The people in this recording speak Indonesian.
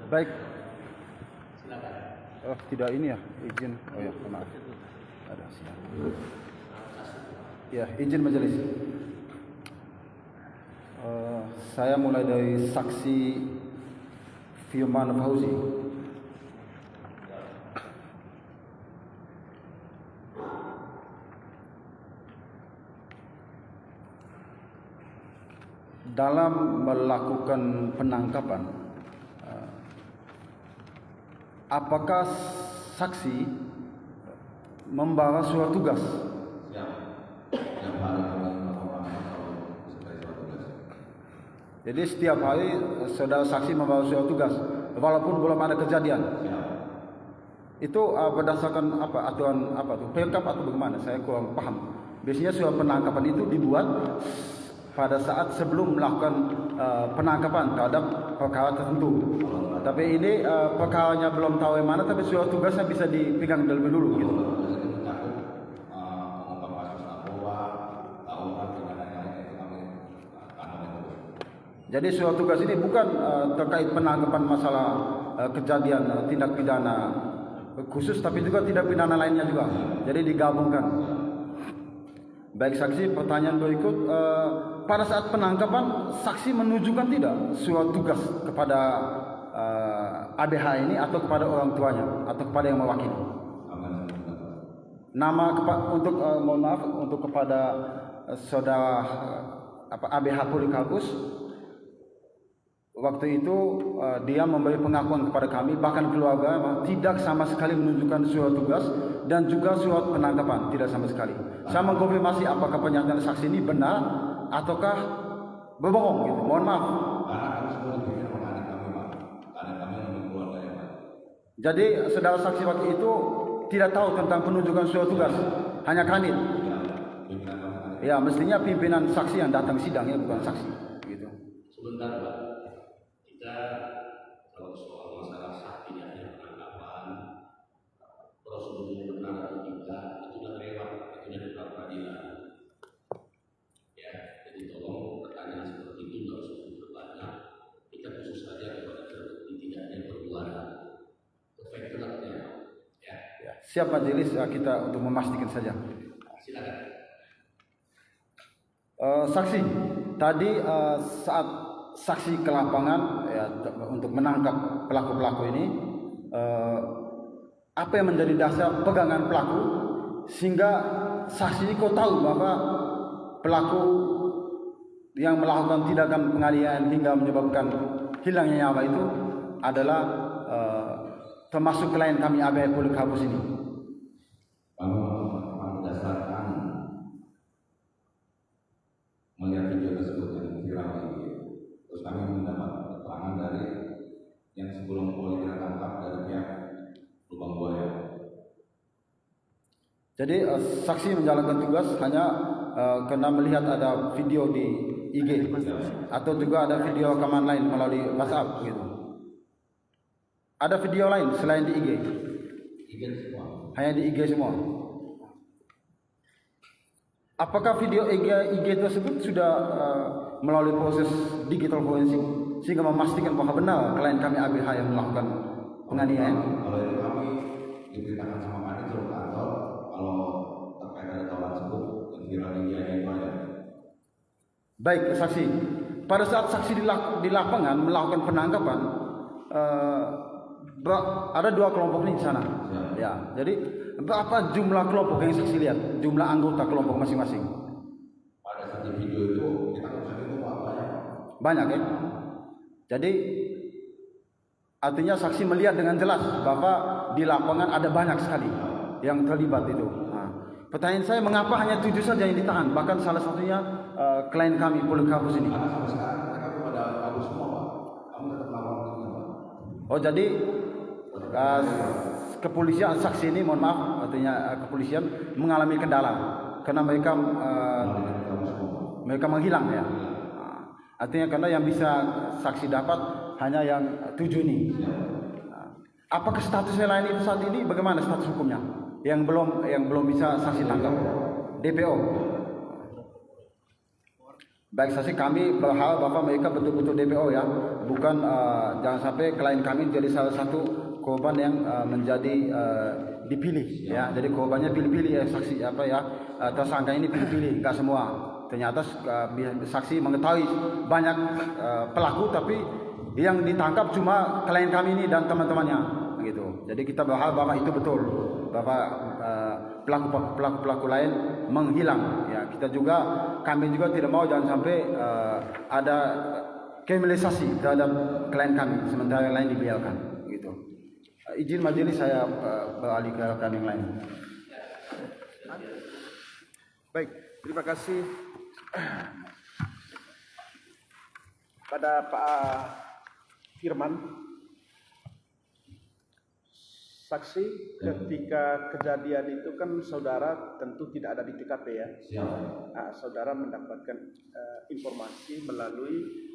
Baik. Silakan. Oh, tidak ini ya, izin. Oh ya, maaf. Ada siap. Ya, izin majelis. Saya mulai dari saksi Firman Fauzi. Dalam melakukan penangkapan, apakah saksi membawa surat tugas? Jadi setiap hari saudara saksi membawa surat tugas, walaupun belum ada kejadian. Itu berdasarkan apa, aturan apa tuh, PK atau bagaimana? Saya kurang paham. Biasanya surat penangkapan itu dibuat pada saat sebelum melakukan penangkapan terhadap perkara tertentu. Tapi ini perkaranya belum tahu yang mana, tapi surat tugasnya bisa dipegang terlebih dulu gitu. Jadi surat tugas ini bukan terkait penangkapan masalah kejadian tindak pidana khusus, tapi juga tindak pidana lainnya juga. Jadi digabungkan. Baik saksi, pertanyaan berikut, pada saat penangkapan saksi menunjukkan tidak surat tugas kepada ABH ini atau kepada orang tuanya atau kepada yang mewakili? Nama untuk mohon maaf untuk kepada saudara ABH Polikarpus. Waktu itu dia memberi pengakuan kepada kami, bahkan keluarga, tidak sama sekali menunjukkan surat tugas dan juga surat penangkapan, tidak sama sekali. Saya mengkonfirmasi apakah pernyataan saksi ini benar ataukah berbohong gitu. Mohon maaf. Jadi saudara saksi waktu itu tidak tahu tentang penunjukan surat tugas, hanya kanit. Ya, mestinya pimpinan saksi yang datang sidang, ya, bukan saksi gitu. Sebentar Pak, kita kalau soal masalah sah tidaknya penangkapan, prosedurnya benar atau tidak, itu sudah lewat, itu dari pra peradilan. Ya, jadi tolong pertanyaan seperti itu nggak usah berbanyak. Kita khusus saja kepada terbukti tidaknya perbuatan. Efektifnya, ya. Siap majelis, kita untuk memastikan saja. Silakan. Saksi, tadi saat saksi ke lapangan ya, untuk menangkap pelaku-pelaku ini, apa yang menjadi dasar pegangan pelaku sehingga saksi ini kok tahu bahwa pelaku yang melakukan tindakan penganiayaan hingga menyebabkan hilangnya nyawa itu adalah termasuk klien kami ABH Polikarpus ini? Berdasarkan melihat video tersebut yang viral ini, terus kami mendapat keterangan dari yang sebelum polisi ditangkap dari pihak Lubang Buaya. Jadi saksi menjalankan tugas hanya karena melihat ada video di IG atau juga ada video rekaman lain melalui WhatsApp gitu. Ada video lain selain di IG? IG semua. Hanya di IG semua. Apakah video IG tersebut sudah melalui proses digital forensik sehingga memastikan bahwa benar klien kami ABH yang melakukan penganiayaan? Kalau itu kami diberitakan sama manajer kantor kalau terkait ada tawaran tersebut yang viral di IG itu ada. Baik saksi, pada saat saksi di lapangan melakukan penangkapan, ada dua kelompok ini di sana. Ya, jadi berapa jumlah kelompok yang saksi lihat? Jumlah anggota kelompok masing-masing? Pada saat di video itu kita kemarin itu banyak. Banyak ya. Jadi artinya saksi melihat dengan jelas bahwa di lapangan ada banyak sekali yang terlibat itu. Nah, pertanyaan saya, mengapa hanya 7 saja yang ditahan? Bahkan salah satunya klien kami Polikarpus ini. Karena sampai sekarang mereka belum ada kabur semua Pak. Kamu tetap melawan itu Pak. Oh jadi kepolisian saksi ini, mohon maaf, artinya kepolisian mengalami kendala karena mereka menghilang ya. Artinya karena yang bisa saksi dapat hanya yang 7 ini. Apakah statusnya lain itu saat ini? Bagaimana status hukumnya? Yang belum bisa saksi tangkap? DPO. Baik saksi, kami berharap Bapak mereka betul-betul DPO ya, bukan jangan sampai klien kami jadi salah satu korban yang menjadi dipilih ya. Jadi korbannya pilih-pilih ya saksi apa ya, tersangka ini pilih-pilih, enggak semua. Ternyata saksi mengetahui banyak pelaku, tapi yang ditangkap cuma klien kami ini dan teman-temannya gitu. Jadi kita berharap bahwa itu betul, bahwa pelaku lain menghilang ya. Kami juga tidak mau jangan sampai ada kriminalisasi terhadap klien kami sementara yang lain dibiarkan gitu. Izin majelis saya beralih ke rekan yang lain. Baik, terima kasih pada Pak Firman. Saksi, ketika kejadian itu kan saudara tentu tidak ada di TKP ya. Siap. Nah, saudara mendapatkan informasi melalui